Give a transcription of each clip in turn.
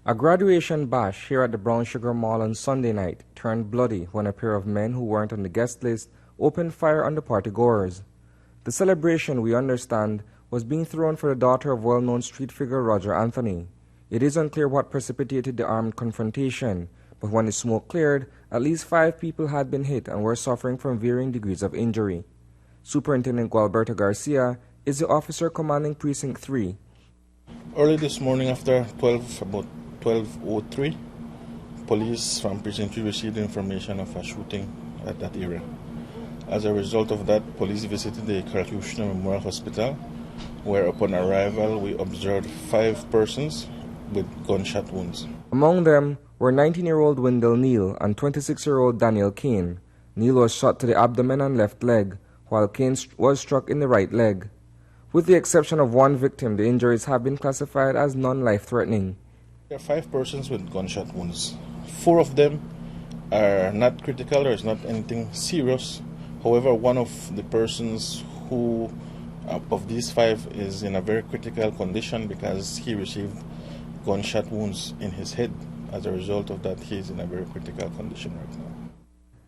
A graduation bash here at the Brown Sugar Mall on Sunday night turned bloody when a pair of men who weren't on the guest list opened fire on the partygoers. The celebration, we understand, was being thrown for the daughter of well-known street figure Roger Anthony. It is unclear what precipitated the armed confrontation, but when the smoke cleared, at least 5 people had been hit and were suffering from varying degrees of injury. Superintendent Gualberto Garcia is the officer commanding Precinct 3. Early this morning after about 12:03, police from Precinct 3 received information of a shooting at that area. As a result of that, police visited the Kirk Memorial Hospital, where upon arrival we observed 5 persons with gunshot wounds. Among them were 19-year-old Windell Neal and 26-year-old Daniel Cain. Neal was shot to the abdomen and left leg, while Cain was struck in the right leg. With the exception of 1 victim, the injuries have been classified as non-life-threatening. There are 5 persons with gunshot wounds. 4 of them are not critical, there is not anything serious. However, one of the persons of these 5 is in a very critical condition because he received gunshot wounds in his head. As a result of that, he is in a very critical condition right now.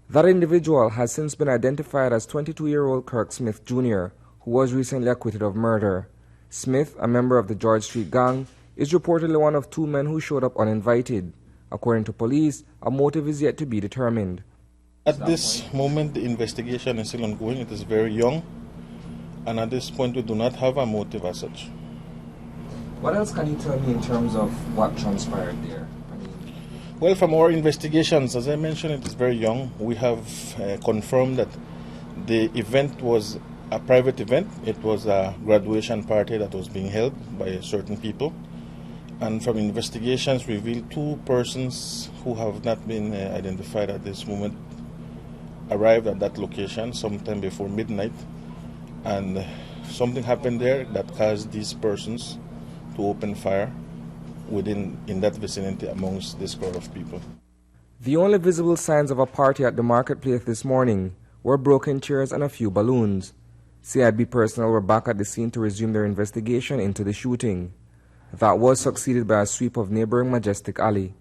That individual has since been identified as 22-year-old Kirk Smith Jr., who was recently acquitted of murder. Smith, a member of the George Street gang, is reportedly one of 2 men who showed up uninvited. According to police, a motive is yet to be determined. At this moment, the investigation is still ongoing. It is very young, and at this point, we do not have a motive as such. What else can you tell me in terms of what transpired there? Well, from our investigations, as I mentioned, it is very young. We have confirmed that the event was a private event. It was a graduation party that was being held by certain people. And from investigations revealed 2 persons who have not been identified at this moment arrived at that location sometime before midnight. And something happened there that caused these persons to open fire in that vicinity amongst this crowd of people. The only visible signs of a party at the marketplace this morning were broken chairs and a few balloons. CIB personnel were back at the scene to resume their investigation into the shooting. That was succeeded by a sweep of neighboring Majestic Alley.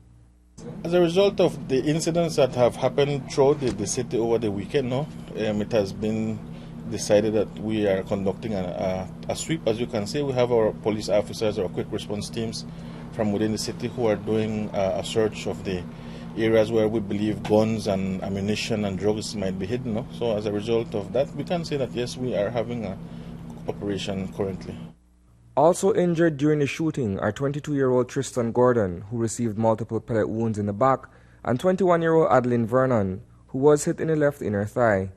As a result of the incidents that have happened throughout the city over the weekend, it has been decided that we are conducting a sweep. As you can see, we have our police officers, our quick response teams from within the city who are doing a search of the areas where we believe guns and ammunition and drugs might be hidden. So as a result of that, we can say that yes, we are having an operation currently. Also injured during the shooting are 22-year-old Tristan Gordon, who received multiple pellet wounds in the back, and 21-year-old Adeline Vernon, who was hit in the left inner thigh.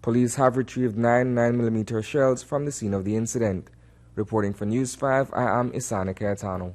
Police have retrieved 9 9mm shells from the scene of the incident. Reporting for News 5, I am Isana Caetano.